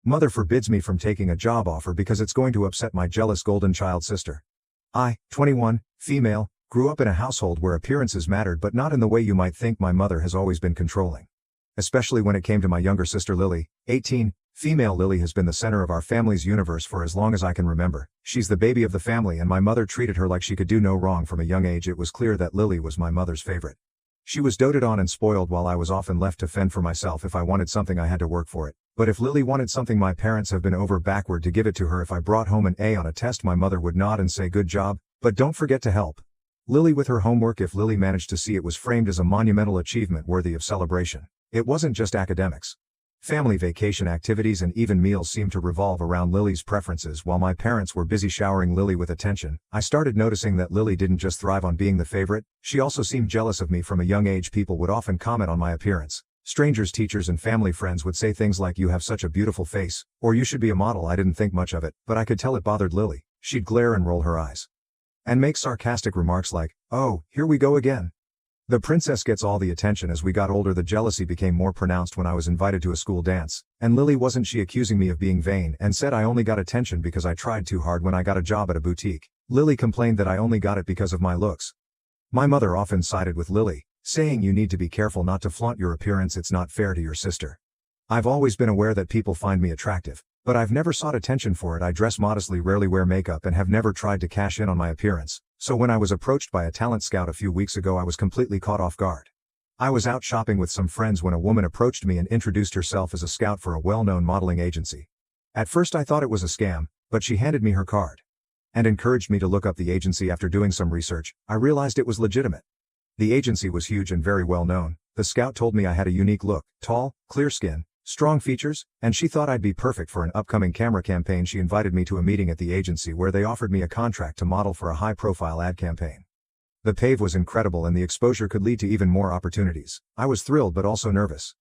Mother forbids me from taking a job offer because it's going to upset my jealous golden child sister. I, 21, female, grew up in a household where appearances mattered but not in the way you might think. My mother has always been controlling. Especially when it came to my younger sister Lily, 18, female. Lily has been the center of our family's universe for as long as I can remember. She's the baby of the family and my mother treated her like she could do no wrong from a young age. It was clear that Lily was my mother's favorite. She was doted on and spoiled while I was often left to fend for myself. If I wanted something I had to work for it. But if Lily wanted something, my parents have been over backward to give it to her. If I brought home an A on a test, my mother would nod and say good job, but don't forget to help Lily with her homework. If Lily managed to see it was framed as a monumental achievement worthy of celebration. It wasn't just academics. Family vacation activities and even meals seemed to revolve around Lily's preferences. While my parents were busy showering Lily with attention, I started noticing that Lily didn't just thrive on being the favorite, she also seemed jealous of me from a young age. People would often comment on my appearance. Strangers, teachers and family friends would say things like you have such a beautiful face, or you should be a model. I didn't think much of it, but I could tell it bothered Lily. She'd glare and roll her eyes. And make sarcastic remarks like, oh, here we go again. The princess gets all the attention. As we got older, the jealousy became more pronounced when I was invited to a school dance, and Lily wasn't she accusing me of being vain and said I only got attention because I tried too hard when I got a job at a boutique. Lily complained that I only got it because of my looks. My mother often sided with Lily, saying you need to be careful not to flaunt your appearance, it's not fair to your sister. I've always been aware that people find me attractive, but I've never sought attention for it. I dress modestly, rarely wear makeup and have never tried to cash in on my appearance. So when I was approached by a talent scout a few weeks ago, I was completely caught off guard. I was out shopping with some friends when a woman approached me and introduced herself as a scout for a well-known modeling agency. At first I thought it was a scam, but she handed me her card and encouraged me to look up the agency. After doing some research, I realized it was legitimate. The agency was huge and very well known. The scout told me I had a unique look, tall, clear skin, strong features, and she thought I'd be perfect for an upcoming camera campaign. She invited me to a meeting at the agency where they offered me a contract to model for a high-profile ad campaign. The pay was incredible and the exposure could lead to even more opportunities. I was thrilled but also nervous.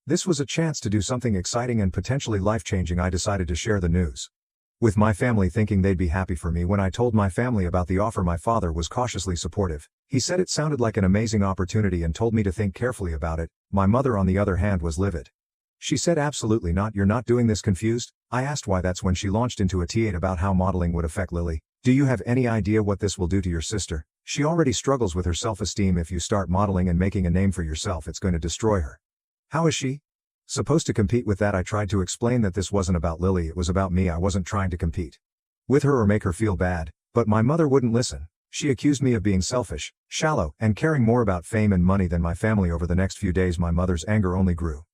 This was a chance to do something exciting and potentially life-changing. I decided to share the news with my family, thinking they'd be happy for me. When I told my family about the offer, my father was cautiously supportive. He said it sounded like an amazing opportunity and told me to think carefully about it. My mother, on the other hand, was livid. She said absolutely not. You're not doing this. Confused, I asked why. That's when she launched into a tirade about how modeling would affect Lily. Do you have any idea what this will do to your sister? She already struggles with her self-esteem. If you start modeling and making a name for yourself, it's going to destroy her. How is she supposed to compete with that? I tried to explain that this wasn't about Lily, it was about me. I wasn't trying to compete with her or make her feel bad, but my mother wouldn't listen. She accused me of being selfish, shallow, and caring more about fame and money than my family. Over the next few days, my mother's anger only grew.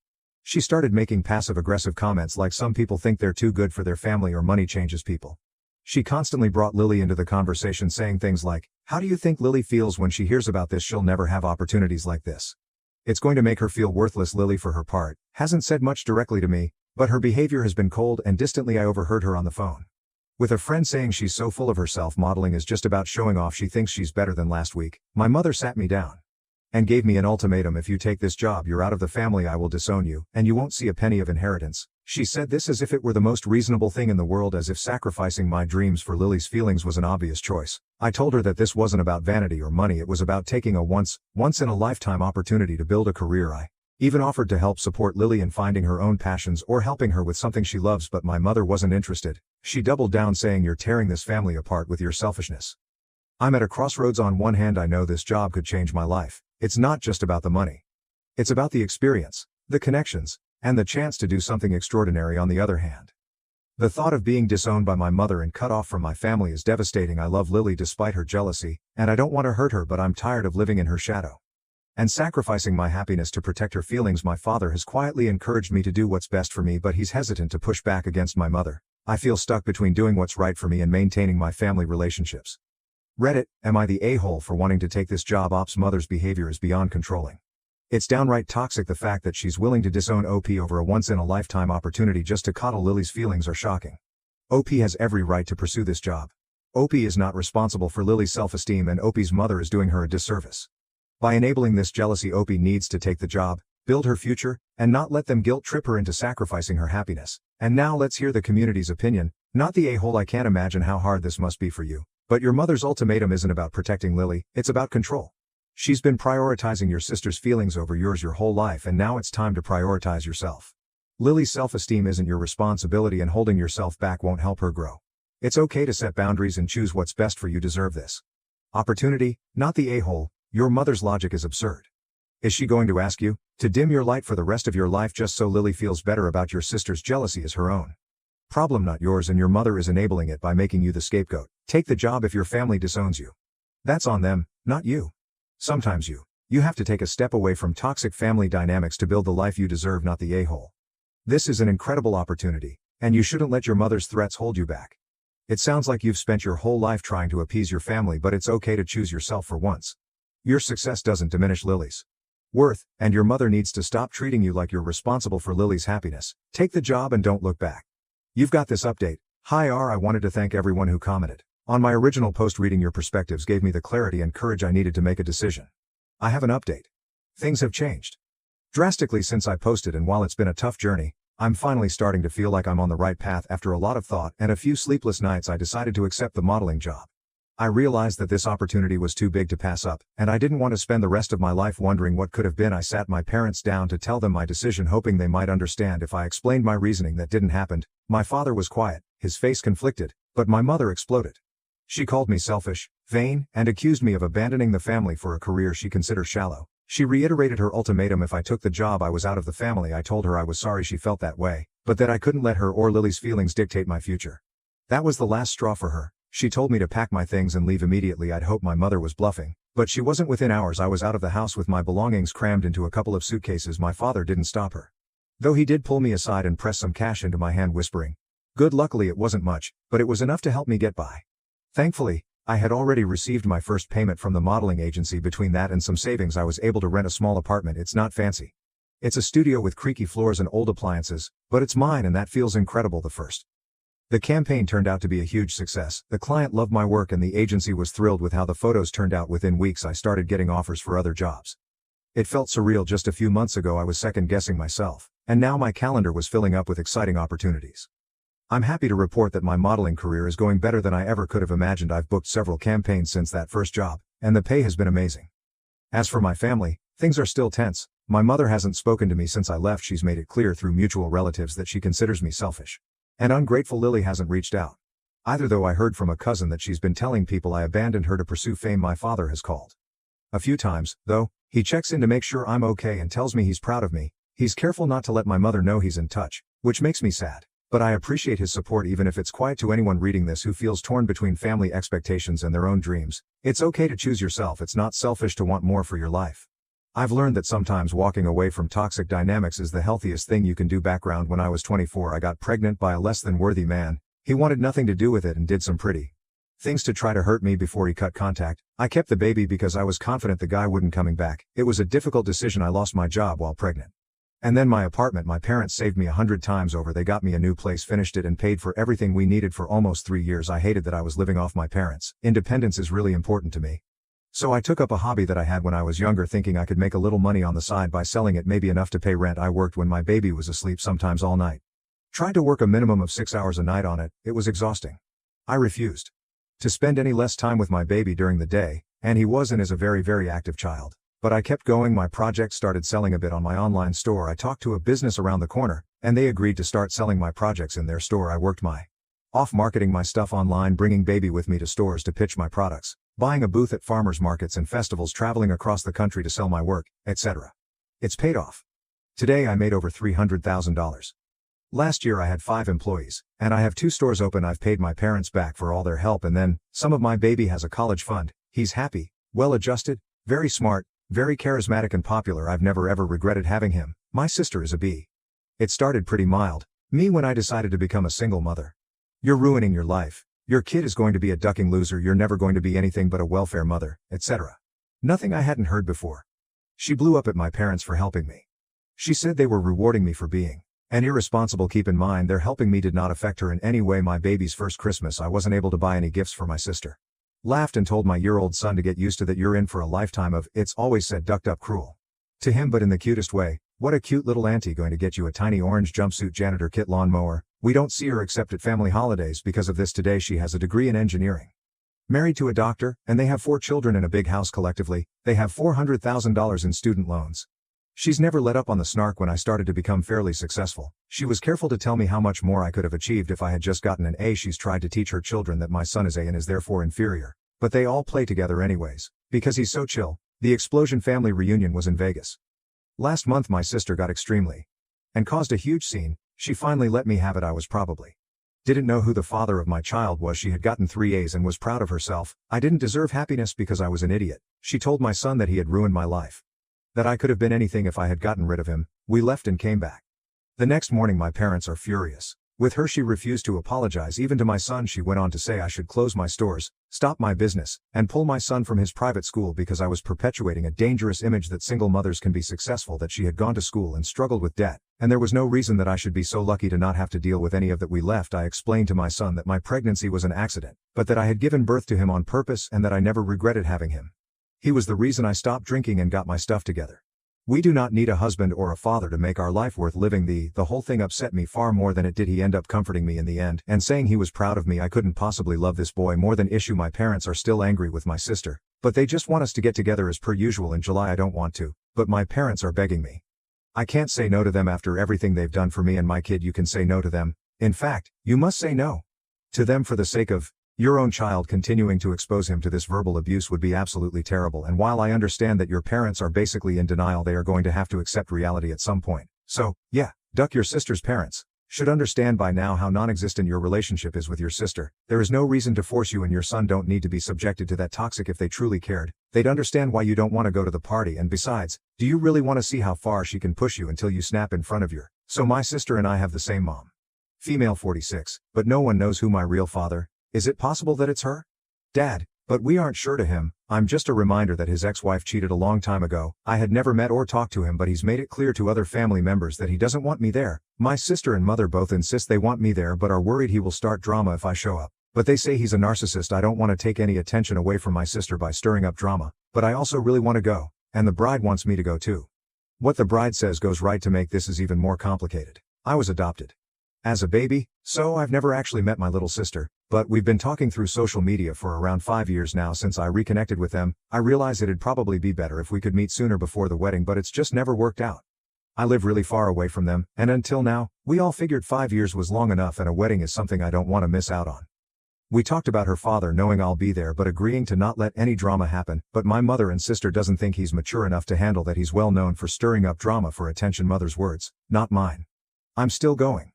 She started making passive-aggressive comments like some people think they're too good for their family or money changes people. She constantly brought Lily into the conversation, saying things like, how do you think Lily feels when she hears about this? She'll never have opportunities like this. It's going to make her feel worthless. Lily, for her part, hasn't said much directly to me, but her behavior has been cold and distantly. I overheard her on the phone with a friend saying she's so full of herself, modeling is just about showing off. She thinks she's better than last week. My mother sat me down and gave me an ultimatum. If you take this job, you're out of the family. I will disown you, and you won't see a penny of inheritance. She said this as if it were the most reasonable thing in the world, as if sacrificing my dreams for Lily's feelings was an obvious choice. I told her that this wasn't about vanity or money, it was about taking a once-in-a-lifetime opportunity to build a career. I even offered to help support Lily in finding her own passions or helping her with something she loves, but my mother wasn't interested. She doubled down, saying, you're tearing this family apart with your selfishness. I'm at a crossroads. On one hand, I know this job could change my life. It's not just about the money. It's about the experience, the connections, and the chance to do something extraordinary. On the other hand, the thought of being disowned by my mother and cut off from my family is devastating. I love Lily despite her jealousy, and I don't want to hurt her, but I'm tired of living in her shadow and sacrificing my happiness to protect her feelings. My father has quietly encouraged me to do what's best for me, but he's hesitant to push back against my mother. I feel stuck between doing what's right for me and maintaining my family relationships. Reddit, am I the a-hole for wanting to take this job? Op's mother's behavior is beyond controlling. It's downright toxic. The fact that she's willing to disown OP over a once-in-a-lifetime opportunity just to coddle Lily's feelings are shocking. OP has every right to pursue this job. OP is not responsible for Lily's self-esteem, and OP's mother is doing her a disservice by enabling this jealousy. OP needs to take the job, build her future, and not let them guilt-trip her into sacrificing her happiness. And now let's hear the community's opinion, not the a-hole. I can't imagine how hard this must be for you. But your mother's ultimatum isn't about protecting Lily, it's about control. She's been prioritizing your sister's feelings over yours your whole life, and now it's time to prioritize yourself. Lily's self-esteem isn't your responsibility, and holding yourself back won't help her grow. It's okay to set boundaries and choose what's best for you. Deserve this opportunity, not the a-hole. Your mother's logic is absurd. Is she going to ask you to dim your light for the rest of your life just so Lily feels better about your sister's jealousy is her own problem, not yours, and your mother is enabling it by making you the scapegoat? Take the job if your family disowns you. That's on them, not you. Sometimes you have to take a step away from toxic family dynamics to build the life you deserve, not the a-hole. This is an incredible opportunity, and you shouldn't let your mother's threats hold you back. It sounds like you've spent your whole life trying to appease your family, but it's okay to choose yourself for once. Your success doesn't diminish Lily's worth, and your mother needs to stop treating you like you're responsible for Lily's happiness. Take the job and don't look back. You've got this update. Hi I wanted to thank everyone who commented on my original post. Reading your perspectives gave me the clarity and courage I needed to make a decision. I have an update. Things have changed drastically since I posted, and while it's been a tough journey, I'm finally starting to feel like I'm on the right path. After a lot of thought and a few sleepless nights, I decided to accept the modeling job. I realized that this opportunity was too big to pass up, and I didn't want to spend the rest of my life wondering what could have been. I sat my parents down to tell them my decision, hoping they might understand if I explained my reasoning. That didn't happen. My father was quiet, his face conflicted, but my mother exploded. She called me selfish, vain, and accused me of abandoning the family for a career she considered shallow. She reiterated her ultimatum: if I took the job, I was out of the family. I told her I was sorry she felt that way, but that I couldn't let her or Lily's feelings dictate my future. That was the last straw for her. She told me to pack my things and leave immediately. I'd hoped my mother was bluffing, but she wasn't. Within hours I was out of the house with my belongings crammed into a couple of suitcases. My father didn't stop her, though he did pull me aside and press some cash into my hand, whispering, "Good." Luckily it wasn't much, but it was enough to help me get by. Thankfully, I had already received my first payment from the modeling agency. Between that and some savings, I was able to rent a small apartment. It's not fancy. It's a studio with creaky floors and old appliances, but it's mine, and that feels incredible. The campaign turned out to be a huge success. The client loved my work and the agency was thrilled with how the photos turned out. Within weeks I started getting offers for other jobs. It felt surreal. Just a few months ago I was second-guessing myself, and now my calendar was filling up with exciting opportunities. I'm happy to report that my modeling career is going better than I ever could have imagined. I've booked several campaigns since that first job, and the pay has been amazing. As for my family, things are still tense. My mother hasn't spoken to me since I left. She's made it clear through mutual relatives that she considers me selfish and ungrateful. Lily hasn't reached out either, though I heard from a cousin that she's been telling people I abandoned her to pursue fame. My father has called a few times, though. He checks in to make sure I'm okay and tells me he's proud of me. He's careful not to let my mother know he's in touch, which makes me sad. But I appreciate his support, even if it's quiet. To anyone reading this who feels torn between family expectations and their own dreams, it's okay to choose yourself. It's not selfish to want more for your life. I've learned that sometimes walking away from toxic dynamics is the healthiest thing you can do. Background: when I was 24, I got pregnant by a less than worthy man. He wanted nothing to do with it and did some pretty things to try to hurt me before he cut contact. I kept the baby because I was confident the guy wouldn't coming back. It was a difficult decision. I lost my job while pregnant. And then my apartment. My parents saved me 100 times over. They got me a new place, finished it, and paid for everything we needed for almost 3 years. I hated that I was living off my parents. Independence is really important to me. So I took up a hobby that I had when I was younger, thinking I could make a little money on the side by selling it, maybe enough to pay rent. I worked when my baby was asleep, sometimes all night. Tried to work a minimum of 6 hours a night on it. It was exhausting. I refused to spend any less time with my baby during the day, and he was and is a very, very active child. But I kept going. My project started selling a bit on my online store. I talked to a business around the corner, and they agreed to start selling my projects in their store. I worked my off marketing my stuff online, bringing baby with me to stores to pitch my products, buying a booth at farmers markets and festivals, traveling across the country to sell my work, etc. It's paid off. Today I made over $300,000. Last year I had 5 employees, and I have 2 stores open. I've paid my parents back for all their help, and then some of my baby has a college fund. He's happy, well-adjusted, very smart, very charismatic and popular. I've never ever regretted having him. My sister is a B. It started pretty mild, me, when I decided to become a single mother. You're ruining your life. Your kid is going to be a ducking loser. You're never going to be anything but a welfare mother, etc. Nothing I hadn't heard before. She blew up at my parents for helping me. She said they were rewarding me for being an irresponsible. Keep in mind, their helping me did not affect her in any way. My baby's first Christmas, I wasn't able to buy any gifts for my sister. Laughed and told my year-old son to get used to that. You're in for a lifetime of "it's always said ducked up cruel" to him, but in the cutest way. What a cute little auntie going to get you a tiny orange jumpsuit, janitor kit, lawnmower. We don't see her except at family holidays because of this. Today she has a degree in engineering, married to a doctor, and they have 4 children in a big house. Collectively, they have $400,000 in student loans. She's never let up on the snark when I started to become fairly successful. She was careful to tell me how much more I could have achieved if I had just gotten an A. She's tried to teach her children that my son is A and is therefore inferior. But they all play together anyways, because he's so chill. The explosion family reunion was in Vegas. Last month my sister got extremely and caused a huge scene. She finally let me have it. I was probably didn't know who the father of my child was. She had gotten 3 A's and was proud of herself. I didn't deserve happiness because I was an idiot. She told my son that he had ruined my life. That I could have been anything if I had gotten rid of him. We left and came back. The next morning my parents are furious. With her she refused to apologize even to my son. She went on to say I should close my stores, stop my business, and pull my son from his private school because I was perpetuating a dangerous image that single mothers can be successful, that she had gone to school and struggled with debt, and there was no reason that I should be so lucky to not have to deal with any of that. We left. I explained to my son that my pregnancy was an accident, but that I had given birth to him on purpose and that I never regretted having him. He was the reason I stopped drinking and got my stuff together. We do not need a husband or a father to make our life worth living. The whole thing upset me far more than it did. He ended up comforting me in the end and saying he was proud of me. I couldn't possibly love this boy more than issue. My parents are still angry with my sister, but they just want us to get together as per usual in July. I don't want to, but my parents are begging me. I can't say no to them after everything they've done for me and my kid. You can say no to them. In fact, you must say no to them for the sake of your own child. Continuing to expose him to this verbal abuse would be absolutely terrible, and while I understand that your parents are basically in denial, they are going to have to accept reality at some point. So, yeah, duck. Your sister's parents should understand by now how non-existent your relationship is with your sister. There is no reason to force you, and your son don't need to be subjected to that toxic. If they truly cared, they'd understand why you don't want to go to the party, and besides, do you really want to see how far she can push you until you snap in front of your? So my sister and I have the same mom. Female 46, but no one knows who my real father. Is it possible that it's her? Dad, but we aren't sure to him. I'm just a reminder that his ex-wife cheated a long time ago. I had never met or talked to him, but he's made it clear to other family members that he doesn't want me there. My sister and mother both insist they want me there but are worried he will start drama if I show up. But they say he's a narcissist. I don't want to take any attention away from my sister by stirring up drama, but I also really want to go, and the bride wants me to go too. What the bride says goes right. To make this is even more complicated, I was adopted as a baby, so I've never actually met my little sister, but we've been talking through social media for around 5 years now. Since I reconnected with them, I realize it'd probably be better if we could meet sooner before the wedding, but it's just never worked out. I live really far away from them, and until now, we all figured 5 years was long enough, and a wedding is something I don't want to miss out on. We talked about her father knowing I'll be there but agreeing to not let any drama happen, but my mother and sister doesn't think he's mature enough to handle that. He's well known for stirring up drama for attention. Mother's words, not mine. I'm still going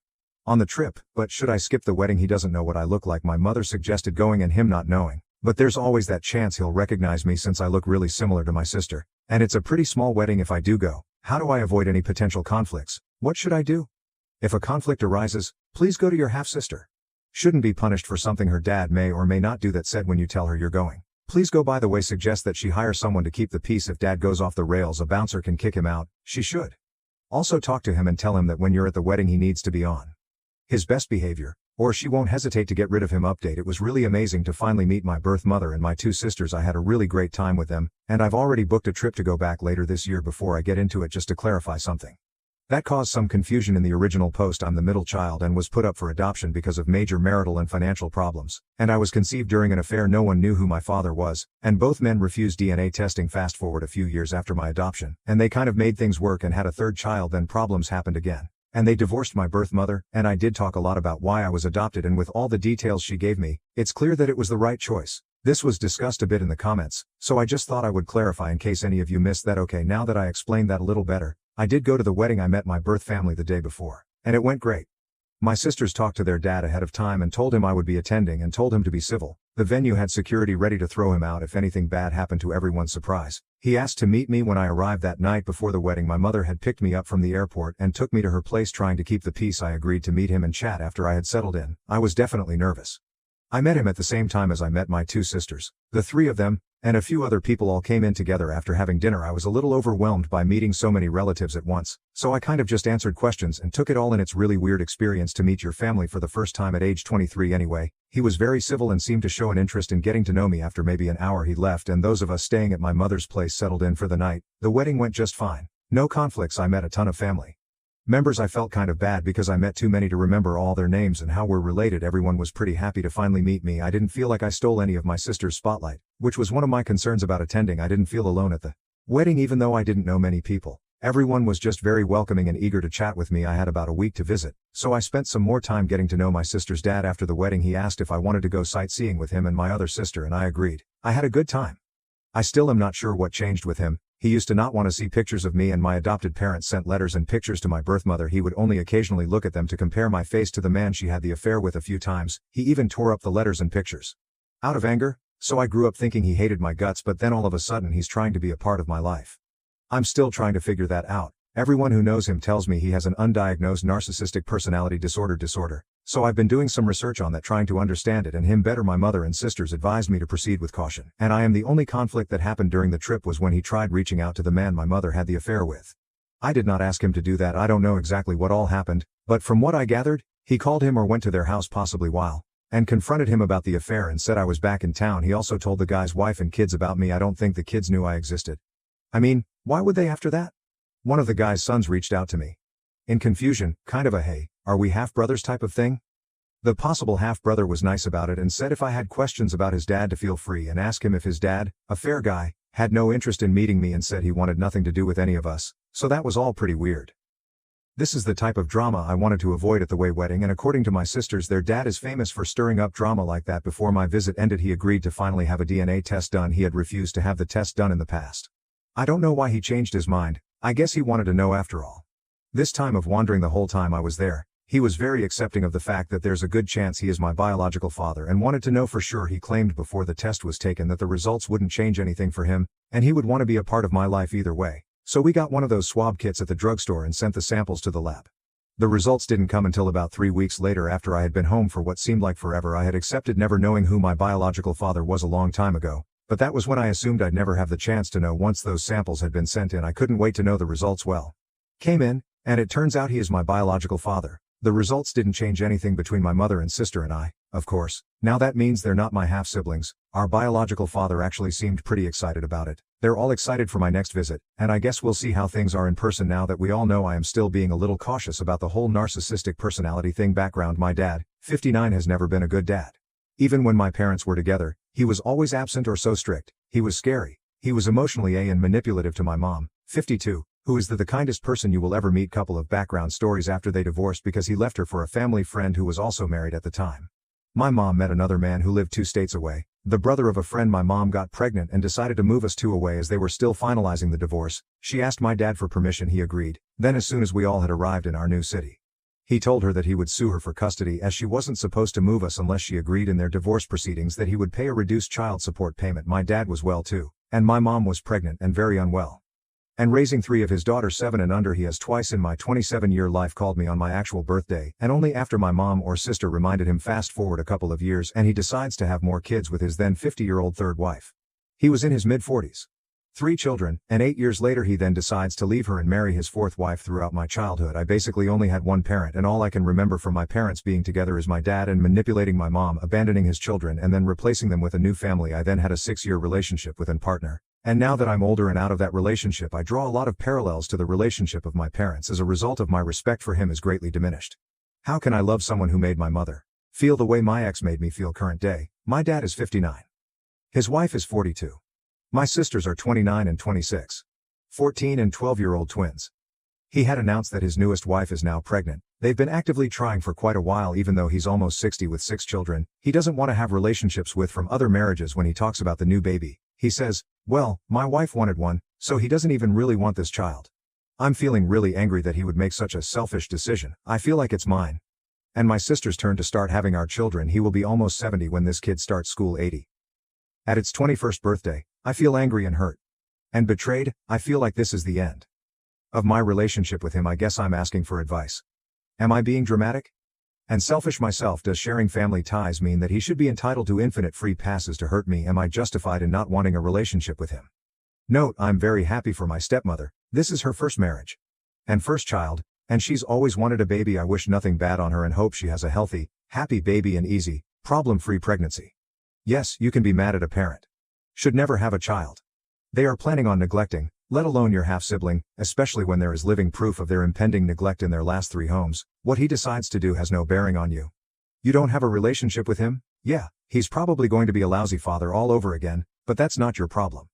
on the trip, but should I skip the wedding? He doesn't know what I look like. My mother suggested going and him not knowing, but there's always that chance he'll recognize me since I look really similar to my sister, and it's a pretty small wedding. If I do go, how do I avoid any potential conflicts? What should I do? If a conflict arises, please go to your half-sister. Shouldn't be punished for something her dad may or may not do. That said, when you tell her you're going, please go. By the way, suggest that she hire someone to keep the peace. If dad goes off the rails, a bouncer can kick him out. She should also talk to him and tell him that when you're at the wedding he needs to be on his best behavior, or she won't hesitate to get rid of him. Update: it was really amazing to finally meet my birth mother and my 2 sisters. I had a really great time with them, and I've already booked a trip to go back later this year. Before I get into it, just to clarify something that caused some confusion in the original post. I'm the middle child and was put up for adoption because of major marital and financial problems, and I was conceived during an affair. No one knew who my father was, and both men refused DNA testing. Fast forward a few years after my adoption, and they kind of made things work and had a 3rd child. Then problems happened again, and they divorced my birth mother, and I did talk a lot about why I was adopted, and with all the details she gave me, it's clear that it was the right choice. This was discussed a bit in the comments, so I just thought I would clarify in case any of you missed that. Okay, now that I explained that a little better, I did go to the wedding. I met my birth family the day before, and it went great. My sisters talked to their dad ahead of time and told him I would be attending and told him to be civil. The venue had security ready to throw him out if anything bad happened. To everyone's surprise, he asked to meet me when I arrived that night before the wedding. My mother had picked me up from the airport and took me to her place, trying to keep the peace. I agreed to meet him and chat after I had settled in. I was definitely nervous. I met him at the same time as I met my 2 sisters. The 3 of them, and a few other people, all came in together after having dinner. I was a little overwhelmed by meeting so many relatives at once, so I kind of just answered questions and took it all in. It's really weird experience to meet your family for the first time at age 23 anyway. He was very civil and seemed to show an interest in getting to know me. After maybe an hour he left, and those of us staying at my mother's place settled in for the night. The wedding went just fine. No conflicts. I met a ton of family members. I felt kind of bad because I met too many to remember all their names and how we're related. Everyone was pretty happy to finally meet me. I didn't feel like I stole any of my sister's spotlight, which was one of my concerns about attending. I didn't feel alone at the wedding even though I didn't know many people. Everyone was just very welcoming and eager to chat with me. I had about a week to visit, so I spent some more time getting to know my sister's dad. After the wedding, he asked if I wanted to go sightseeing with him and my other sister, and I agreed. I had a good time. I still am not sure what changed with him. He used to not want to see pictures of me, and my adopted parents sent letters and pictures to my birth mother. He would only occasionally look at them to compare my face to the man she had the affair with a few times. He even tore up the letters and pictures. Out of anger? So I grew up thinking he hated my guts, but then all of a sudden he's trying to be a part of my life. I'm still trying to figure that out. Everyone who knows him tells me he has an undiagnosed narcissistic personality disorder. So I've been doing some research on that, trying to understand it and him better. My mother and sisters advised me to proceed with caution. And I am the only conflict that happened during the trip was when he tried reaching out to the man my mother had the affair with. I did not ask him to do that. I don't know exactly what all happened, but from what I gathered, he called him or went to their house possibly while and confronted him about the affair and said I was back in town. He also told the guy's wife and kids about me. I don't think the kids knew I existed. I mean, why would they after that? One of the guy's sons reached out to me. In confusion, kind of a hey, are we half-brothers type of thing? The possible half-brother was nice about it and said if I had questions about his dad to feel free and ask him if his dad, a fair guy, had no interest in meeting me and said he wanted nothing to do with any of us, so that was all pretty weird. This is the type of drama I wanted to avoid at the Way wedding, and according to my sisters, their dad is famous for stirring up drama like that. Before my visit ended, he agreed to finally have a DNA test done. He had refused to have the test done in the past. I don't know why he changed his mind. I guess he wanted to know after all. This time of wandering, the whole time I was there, he was very accepting of the fact that there's a good chance he is my biological father and wanted to know for sure. He claimed before the test was taken that the results wouldn't change anything for him, and he would want to be a part of my life either way. So we got one of those swab kits at the drugstore and sent the samples to the lab. The results didn't come until about 3 weeks later, after I had been home for what seemed like forever. I had accepted never knowing who my biological father was a long time ago, but that was when I assumed I'd never have the chance to know once those samples had been sent in. I couldn't wait to know the results. Well, came in, and it turns out he is my biological father. The results didn't change anything between my mother and sister and I, of course. Now that means they're not my half-siblings. Our biological father actually seemed pretty excited about it. They're all excited for my next visit, and I guess we'll see how things are in person now that we all know. I am still being a little cautious about the whole narcissistic personality thing. Background: my dad, 59, has never been a good dad. Even when my parents were together, he was always absent or so strict. He was scary. He was emotionally and manipulative to my mom, 52, who is the kindest person you will ever meet. Couple of background stories: after they divorced because he left her for a family friend who was also married at the time. My mom met another man who lived 2 states away, the brother of a friend. My mom got pregnant and decided to move us 2 away. As they were still finalizing the divorce, she asked my dad for permission. He agreed. Then as soon as we all had arrived in our new city, he told her that he would sue her for custody as she wasn't supposed to move us unless she agreed in their divorce proceedings that he would pay a reduced child support payment. My dad was well too, and my mom was pregnant and very unwell, and raising 3 of his daughters 7 and under. He has twice in my 27-year life called me on my actual birthday, and only after my mom or sister reminded him. Fast forward a couple of years and he decides to have more kids with his then 50-year-old third wife. He was in his mid-40s. 3 children, and 8 years later he then decides to leave her and marry his 4th wife. Throughout my childhood I basically only had one parent, and all I can remember from my parents being together is my dad and manipulating my mom, abandoning his children and then replacing them with a new family. I then had a 6-year relationship with a partner. And now that I'm older and out of that relationship, I draw a lot of parallels to the relationship of my parents. As a result of my respect for him is greatly diminished. How can I love someone who made my mother feel the way my ex made me feel? Current day, my dad is 59. His wife is 42. My sisters are 29 and 26. 14 and 12-year-old twins. He had announced that his newest wife is now pregnant. They've been actively trying for quite a while. Even though he's almost 60 with 6 children, he doesn't want to have relationships with from other marriages. When he talks about the new baby, he says, well, my wife wanted one, so he doesn't even really want this child. I'm feeling really angry that he would make such a selfish decision. I feel like it's mine and my sister's turn to start having our children. He will be almost 70 when this kid starts school. 80. At its 21st birthday, I feel angry and hurt and betrayed. I feel like this is the end of my relationship with him. I guess I'm asking for advice. Am I being dramatic and selfish myself? Does sharing family ties mean that he should be entitled to infinite free passes to hurt me? Am I justified in not wanting a relationship with him? Note: I'm very happy for my stepmother. This is her first marriage and first child, and she's always wanted a baby. I wish nothing bad on her and hope she has a healthy, happy baby and easy, problem-free pregnancy. Yes, you can be mad at a parent. Should never have a child they are planning on neglecting, let alone your half-sibling, especially when there is living proof of their impending neglect in their last 3 homes. What he decides to do has no bearing on you. You don't have a relationship with him? Yeah, he's probably going to be a lousy father all over again, but that's not your problem.